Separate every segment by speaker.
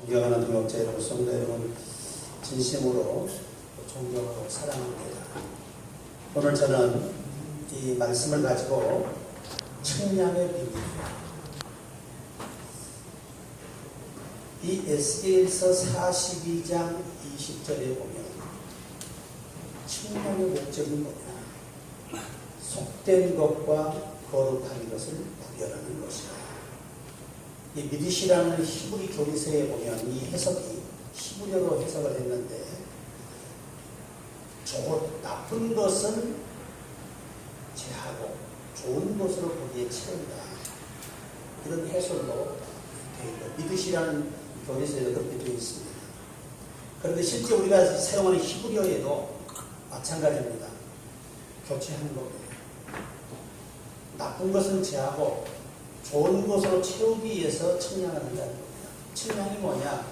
Speaker 1: 존경하는 동역자 여러분, 성도 여러분, 진심으로 존경하고 사랑합니다. 오늘 저는 이 말씀을 가지고 측량의 비밀, 이 에스겔서 42장 20절에 보면 측량의 목적이 뭐냐? 속된 것과 거룩한 것을 구별하는 것이다. 이 미드시라는 히브리 교리서에 보면 이 해석이 히브리어로 해석을 했는데, 나쁜 것은 제하고 좋은 것으로 거기에 채운다, 이런 해석으로 되어 있고, 미드시라는 교리서에도 그렇게 되어 있습니다. 그런데 실제 우리가 사용하는 히브리어에도 마찬가지입니다. 교체하는 겁니다. 나쁜 것은 제하고 좋은 것으로 채우기 위해서 측량을 한다는 겁니다. 측량이 뭐냐?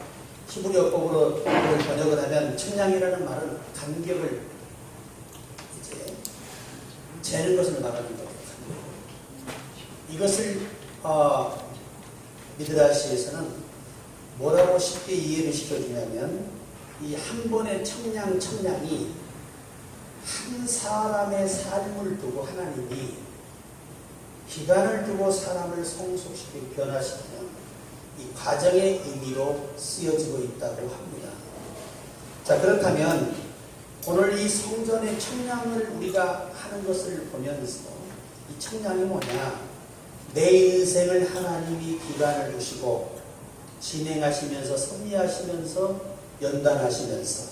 Speaker 1: 히브리어법으로 번역을 하면 측량이라는 말은 간격을 이제 재는 것을 말하는 겁니다. 이것을 미드라시에서는 뭐라고 쉽게 이해를 시켜주냐면, 이 한 번의 측량이 한 사람의 삶을 두고 하나님이 기간을 두고 사람을 성숙시키고 변화시키는 이 과정의 의미로 쓰여지고 있다고 합니다. 자, 그렇다면 오늘 이 성전의 측량을 우리가 하는 것을 보면서 이 측량이 뭐냐? 내 인생을 하나님이 기간을 두시고 진행하시면서 섭리하시면서 연단하시면서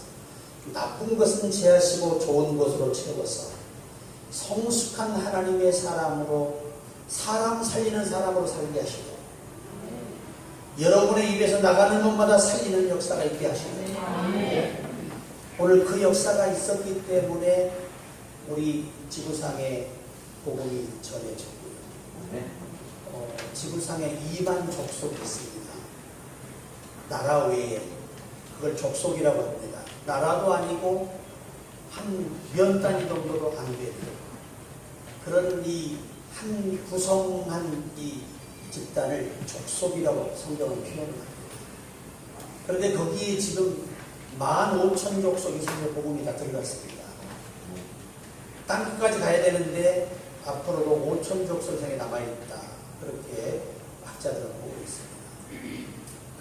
Speaker 1: 나쁜 것은 제하시고 좋은 것으로 채워서 성숙한 하나님의 사람으로, 사람 살리는 사람으로 살게 하시고, 여러분의 입에서 나가는 것마다 살리는 역사가 있게 하시고, 오늘 그 역사가 있었기 때문에 우리 지구상에 복음이 전해졌고요. 지구상에 2만 족속이 있습니다. 나라 외에 그걸 족속이라고 합니다. 나라도 아니고 한 면 단위 정도도 안 되는 그런 이 한 구성한 이 집단을 족속이라고 성경은 표현합니다. 그런데 거기에 지금 15,000 족속이 성경 복음이 다 들어갔습니다. 땅끝까지 가야 되는데 앞으로도 5,000 족속 이상이 남아있다, 그렇게 학자들은 보고 있습니다.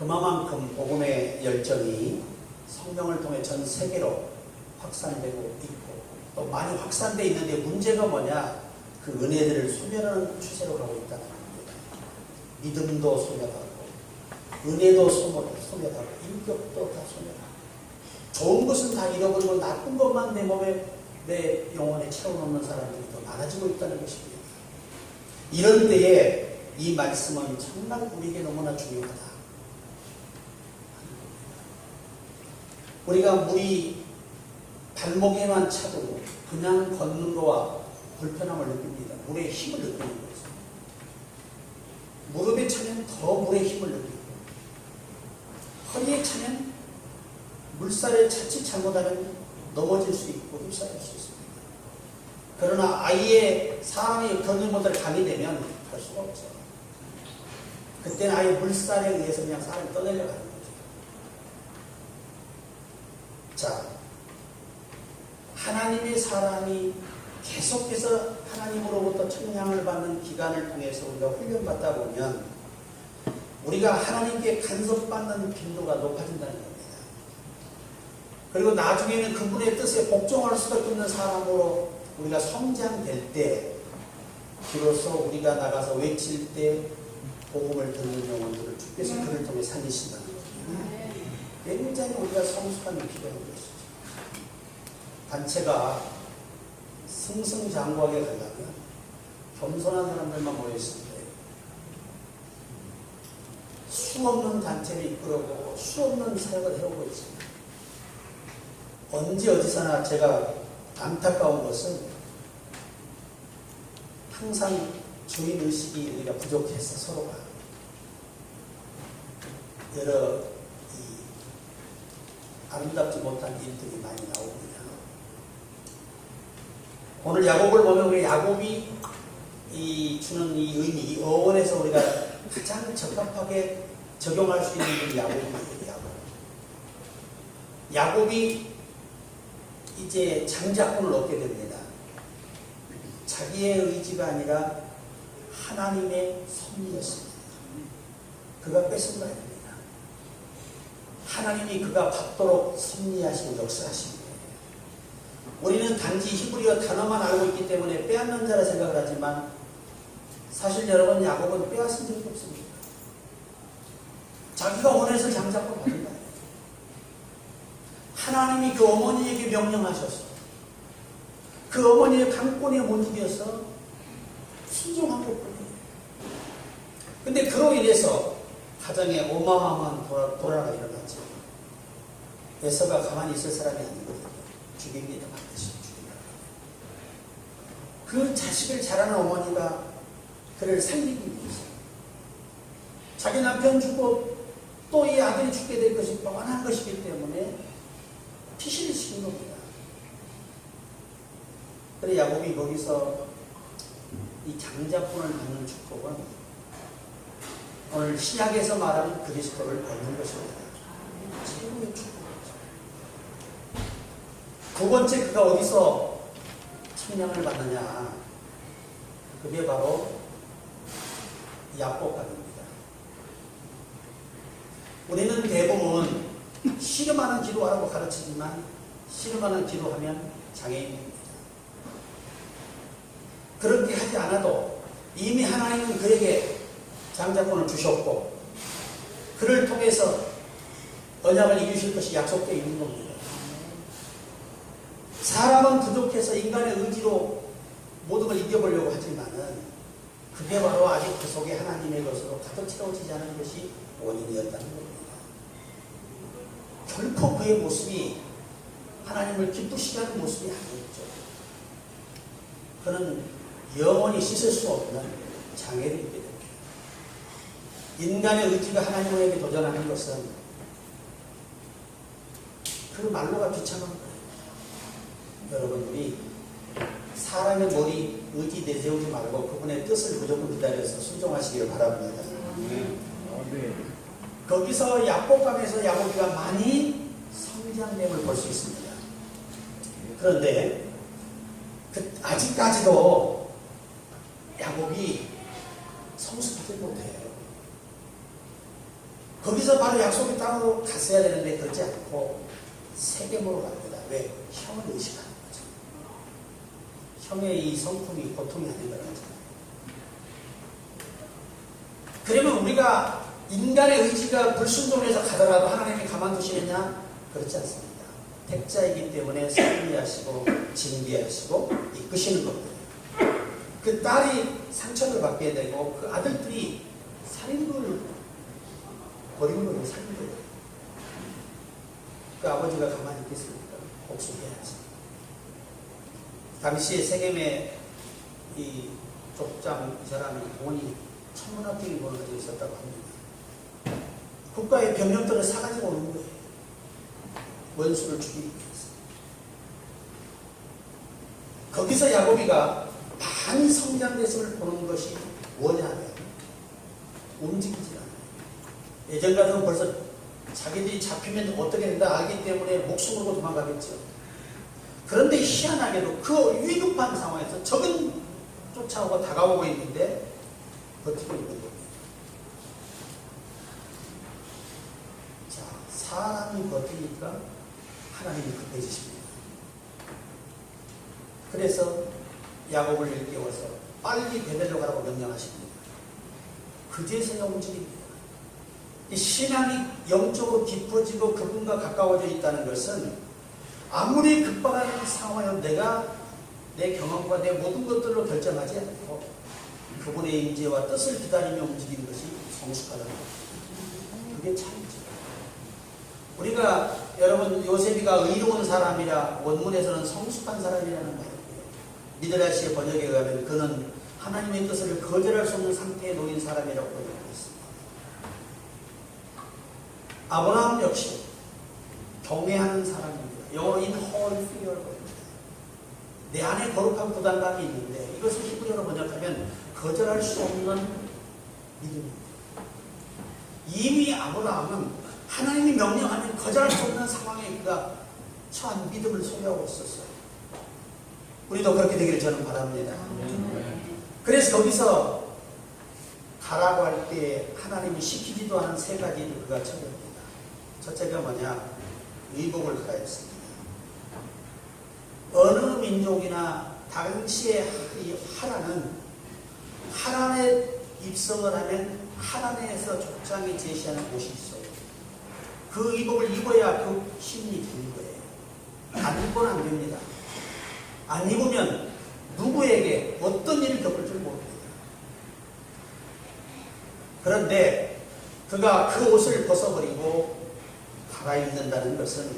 Speaker 1: 그만큼 복음의 열정이 성경을 통해 전 세계로 확산되고 있고, 또 많이 확산되어 있는데 문제가 뭐냐? 그 은혜들을 소멸하는 추세로 가고 있다는 겁니다. 믿음도 소멸하고, 은혜도 소멸하고, 인격도 다 소멸하고, 좋은 것은 다 잃어버리고 나쁜 것만 내 몸에, 내 영혼에 채워놓는 사람들이 더 많아지고 있다는 것입니다. 이런 때에 이 말씀은 정말 우리에게 너무나 중요하다. 우리가 물이 발목에만 차도 그냥 걷는 거와 불편함을 느낍니다. 물의 힘을 느끼는 거죠. 무릎에 차면 더 물의 힘을 느끼고, 허리에 차면 물살에 자칫 잘못하면 넘어질 수 있고 휩싸일 수 있습니다. 그러나 아예 사람이 걷는 것을 가게 되면 할 수가 없어요. 그때는 아예 물살에 의해서 그냥 사람이 떠내려가는 거죠. 자, 하나님의 사람이 계속해서 하나님으로부터 측량을 받는 기간을 통해서 우리가 훈련받다 보면 우리가 하나님께 간섭받는 빈도가 높아진다는 겁니다. 그리고 나중에는 그분의 뜻에 복종할 수밖에 없는 사람으로 우리가 성장될 때, 비로소 우리가 나가서 외칠 때 복음을 듣는 영혼들을 주께서 그를 통해 살리신다는 겁니다. 굉장히 우리가 성숙함이 필요한 것이죠. 단체가 승승장구하게 가려면 겸손한 사람들만 모여있을 때, 수없는 단체를 이끌어보고 수없는 사역을 해오고 있습니다. 언제 어디서나 제가 안타까운 것은 항상 주인의식이 우리가 부족해서 서로가 여러 아름답지 못한 일들이 많이 나옵니다. 오늘 야곱을 보면 우리 야곱이 주는 이 의미, 이 어원에서 우리가 가장 적합하게 적용할 수 있는 게 야곱입니다. 야곱. 야곱이 이제 장자권을 얻게 됩니다. 자기의 의지가 아니라 하나님의 섭리였습니다. 그가 뺏은 거 아닙니다. 하나님이 그가 받도록 섭리하시고 역사하십니다. 우리는 단지 히브리어 단어만 알고 있기 때문에 빼앗는 자라 생각을 하지만 사실 여러분, 야곱은 빼앗은 적이 없습니다. 자기가 원해서 장자권 받은 거예요. 하나님이 그 어머니에게 명령하셔서 그 어머니의 강권에 못 이겨서 순종한 것뿐이에요. 근데 그로 인해서 가정에 어마어마한 돌아가 일어났죠. 에서가 가만히 있을 사람이 아니거든요. 죽입니다. 반드시 죽입니다. 그 자식을 자라는 어머니가 그를 살리기 위해서 자기 남편 죽고 또 이 아들이 죽게 될 것이 뻔한 것이기 때문에 피신을 시킨 겁니다. 그래 야곱이 거기서 이 장자권을 받는 축복은 오늘 신약에서 말하는 그리스도를 얻는 것입니다. 최고의 축복이죠. 두 번째 그가 어디서 청량을 받느냐? 그게 바로 야곱각입니다. 우리는 대부분 씨름하는 기도하라고 가르치지만 씨름하는 기도하면 장애인입니다. 그렇게 하지 않아도 이미 하나님은 그에게 장자권을 주셨고 그를 통해서 언약을 이루실 것이 약속되어 있는 겁니다. 사람은 부족해서 인간의 의지로 모든 걸 이겨보려고 하지만은 그게 바로 아직 그 속에 하나님의 것으로 가득 채워지지 않은 것이 원인이었다는 겁니다. 결코 그의 모습이 하나님을 기쁘시게 하는 모습이 아니었죠. 그는 영원히 씻을 수 없는 장애를 입게 됩니다. 인간의 의지가 하나님에게 도전하는 것은 그 말로가 비참한 거예요. 여러분들이 사람의 머리 의지 내세우지 말고 그분의 뜻을 무조건 기다려서 순종하시기를 바랍니다. 거기서 야곱강에서 야곱이가 많이 성장됨을 볼 수 있습니다. 그런데 아직까지도 야곱이 성숙하지 못해요. 거기서 바로 약속의 땅으로 갔어야 되는데 그렇지 않고 세겜으로 갑니다. 왜? 형을 의식하는 거죠. 형의 이 성품이 보통이 아닌 거라고 하잖아요. 그러면 우리가 인간의 의지가 불순종해서 가더라도 하나님이 가만두시느냐? 그렇지 않습니다. 택자이기 때문에 섭리하시고 징계하시고 이끄시는 겁니다. 그 딸이 상처를 받게 되고 그 아들들이 살인을 버리는 거예요. 살인 거예요. 그 아버지가 가만히 있겠습니까? 복수해야지. 당시에 세겜의 이 족장 이 사람이 돈이 천문학적인 돈을 가지고 있었다고 합니다. 국가의 병력들을 사가지고 오는 거예요. 원수를 죽이기 위해서. 거기서 야곱이가 많이 성장됐음을 보는 것이 뭐냐면 움직이지 않아요. 예전 같으면 벌써 자기들이 잡히면 어떻게 된다 알기 때문에 목숨 걸고 도망가겠죠. 그런데 희한하게도 그 위급한 상황에서 적은 쫓아오고 다가오고 있는데 버티고 있는 겁니다. 자, 사람이 버티니까 하나님이 급해지십니다. 그래서 야곱을 일깨워서 빨리 베델로 가라고 명령하십니다. 그제서야 움직입니다. 이 신앙이 영적으로 깊어지고 그분과 가까워져 있다는 것은 아무리 급박한 상황에서 내가 내 경험과 내 모든 것들로 결정하지 않고 그분의 임재와 뜻을 기다리며 움직이는 것이 성숙하다는 것. 그게 차이죠. 우리가 여러분 요셉이가 의로운 사람이라 원문에서는 성숙한 사람이라는 말이에요. 미드라시의 번역에 가면 그는 하나님의 뜻을 거절할 수 없는 상태에 놓인 사람이라고 얘기하고 있습니다. 아브라함 역시 경외하는 사람입니다. 영어로 in holy fear. 내 안에 거룩한 부담감이 있는데 이것을 히브리어로 번역하면 거절할 수 없는 믿음입니다. 이미 아브라함은 하나님이 명령하면 거절할 수 없는 상황에 그가 처한 믿음을 소유하고 있었어요. 우리도 그렇게 되기를 저는 바랍니다. 그래서 거기서 가라고 할 때 하나님이 시키지도 않은 세 가지를 그가 처리합니다. 첫째가 뭐냐? 의복을 가했습니다. 어느 민족이나 당시에 이 하란은 하란에 입성을 하면 하란에서 족장이 제시하는 곳이 있어요. 그 의복을 입어야 그 신이 되는 거예요. 안 입고는 안 됩니다. 안 입으면 누구에게 어떤 일이 겪을 줄 모릅니다. 그런데 그가 그 옷을 벗어버리고 갈아입는다는 것은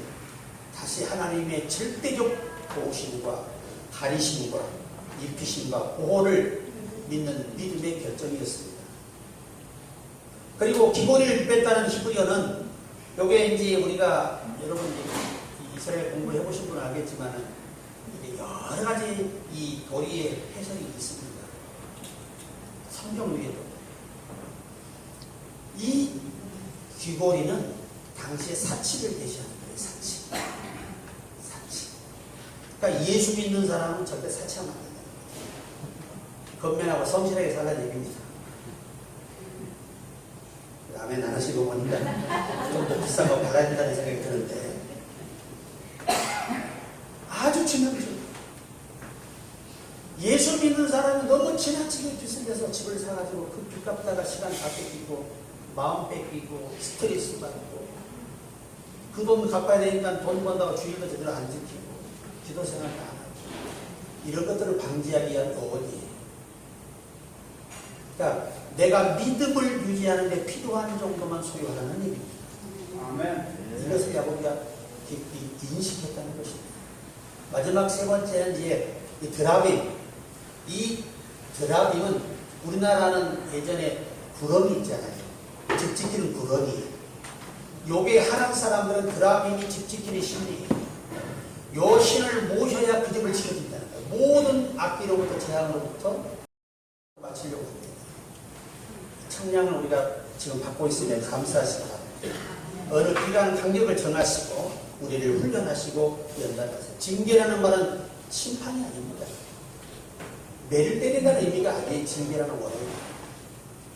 Speaker 1: 다시 하나님의 절대적 보호심과 가리심과 입히심과 보호를 믿는 믿음의 결정이었습니다. 그리고 기본을 뺐다는 히브리어는 요게 이제 우리가 여러분 이스라엘 공부해 보신 분은 알겠지만 이게 여러 가지 이 도리의 해석이 있습니다. 성경 위에도 이 귀고리는 당시에 사치를 대시하는 거예요. 사치. 그러니까 예수 믿는 사람은 절대 사치하면 안 된다. 건면하고 성실하게 살라는 얘기입니다. 아멘 안 하시고 보니까 좀 더 비싼 거 받아야 된다는 생각이 드는데 아주 치명적이에요. 예수 믿는 사람은 너무 지나치게 빚을 내서 집을 사가지고 그 빚 갚다가 시간 다 뺏기고 마음 뺏기고 스트레스 받고 그 돈 갚아야 되니까 돈 번다고 주일도 제대로 안 지키고 기도 생활도 안 하고 이런 것들을 방지하기 위한 어원이에요. 그러니까 내가 믿음을 유지하는 데 필요한 정도만 소유하라는 얘기입니다. 아멘. 이것을 야곱이가 깊이 인식했다는 것입니다. 마지막 세 번째는 이제 이 드라빔. 이 드라빔은 우리나라는 예전에 구렁이 있잖아요. 집 지키는 구렁이. 요게 하나님 사람들은 드라빔이 집 지키는 신이에요. 요 신을 모셔야 그 집을 지켜준다는 거예요. 모든 악기로부터 재앙으로부터 맞추려고 합니다. 청량을 우리가 지금 받고 있으면 감사하시기 바랍니다. 어느 기간 강력을 정하시고 우리를 훈련하시고 연단하세요. 징계라는 말은 심판이 아닙니다. 매를 때린다는 의미가 아니에요. 징계라는 원어는.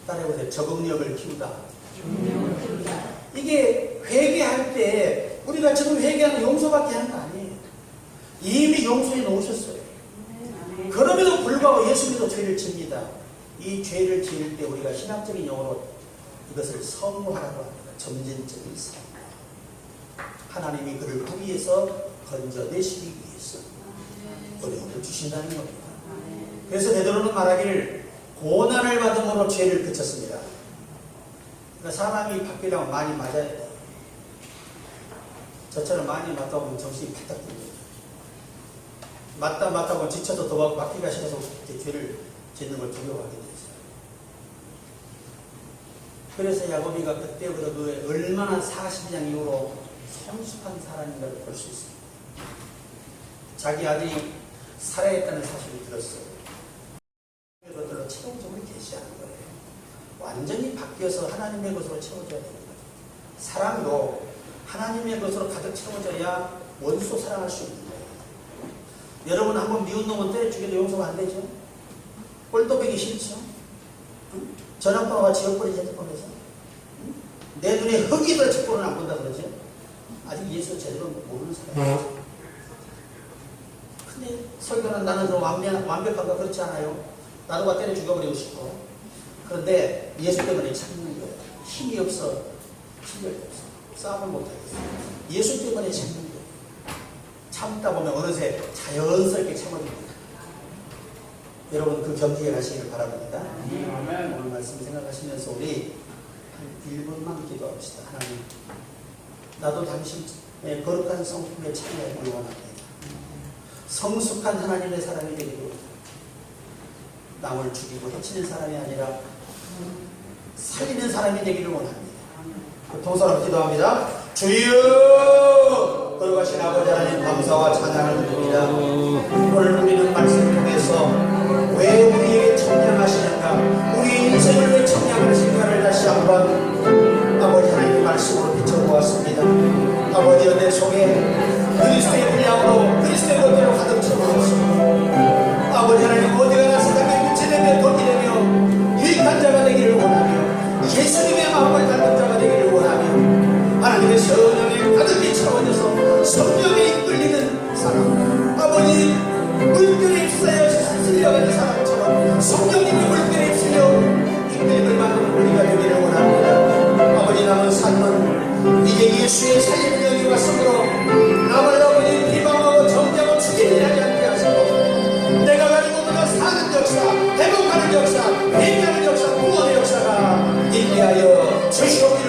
Speaker 1: 따라해보세요. 적응력을 키우다. 이게 회개할 때 우리가 지금 회개하는 용서밖에 하는 거 아니에요. 이미 용서해 놓으셨어요. 그럼에도 불구하고 예수님도 죄를 집니다. 이 죄를 지을 때 우리가 신학적인 용어로 이것을 성화라고 합니다. 점진적인 성화. 하나님이 그를 구비해서 건져내시기 위해서 어려움을 주신다는 겁니다. 그래서 베드로는 말하기를 고난을 받음으로 죄를 그쳤습니다. 그러니까 사람이 바뀌려면 많이 맞아야 돼요. 저처럼 많이 맞다 보면 정신이 바짝 듭니다. 맞다 보면 지쳐서 더 맞기가 싫어서 죄를 짓는 걸 두려워하게 됐어요. 그래서 야곱이가 그때부터 그 얼마나 40년 이후로 성숙한 사람인가를 볼 수 있습니다. 자기 아들이 살아있다는 사실을 들었어요. 그것들로 최종적으로 계시하는 거예요. 완전히 바뀌어서 하나님의 것으로 채워져야 됩니다. 사랑도 하나님의 것으로 가득 채워져야 원수 사랑할 수 있는 거예요. 여러분 한번 미운 놈은 때려 죽여도 용서가 안 되죠? 꼴도 보기 싫죠? 전화번호가 지워버리지 핸드폰에서. 내 눈에 흙이 들어 척보는 안 본다 그러죠? 아직 예수 제대로 모르는 사람이죠. 근데 설교는 나는 좀 완벽한가 그렇지 않아요. 나도 가 때려 죽여버리고 싶어. 그런데 예수 때문에 참는 거예요. 힘이 없어. 힘이 없어. 싸움을 못하겠어. 예수 때문에 참는 거예요. 참다 보면 어느새 자연스럽게 참아줍니다. 여러분 그 경지에 가시기를 바랍니다. 오늘 말씀 생각하시면서 우리 한 1분만 기도합시다. 하나님, 나도 당신의 거룩한 성품에 참여하기를 원합니다. 성숙한 하나님의 사람이 되기를 원합니다. 남을 죽이고 해치는 사람이 아니라 살리는 사람이 되기를 원합니다. 동서로 기도합니다. 주여! 거룩하신 아버지 하나님 감사와 찬양을 드립니다. 오늘 우리는 말씀을 통해서 왜 우리에게 청량하시는가, 우리 인생을 왜 청량하신가를 다시 한번 아버지 하나님의 말씀으로 비춰보아 아버지여 내 속에 그리스도의 분량으로 그리스도의 것대로 가득 채워주시고 아버지 하나님 어디가 나서 담에 묻히되며 돋기되며 유익한 자가 되기를 원하며 예수님의 마음을 닮은 자가 되기를 원하며 하나님의 성령에 가득히 채워져서 성령에 이끌리는 사람 아버지 물결에 휩싸여 쓸려가는 사람처럼 성령님의 물결에 휩쓸려 이끌림을 받는 우리가 되기를 원합니다. 아버지 남은 삶은 이제 예수의 살림을 여기 왔으므로 남을 아버지 비방하고 정죄하고 죽이려 하지 않게 하시고 내가 가지고 내가 사는 역사 회복하는 역사 회개하는 역사 구원의 역사가 있게 하여 주시옵소서.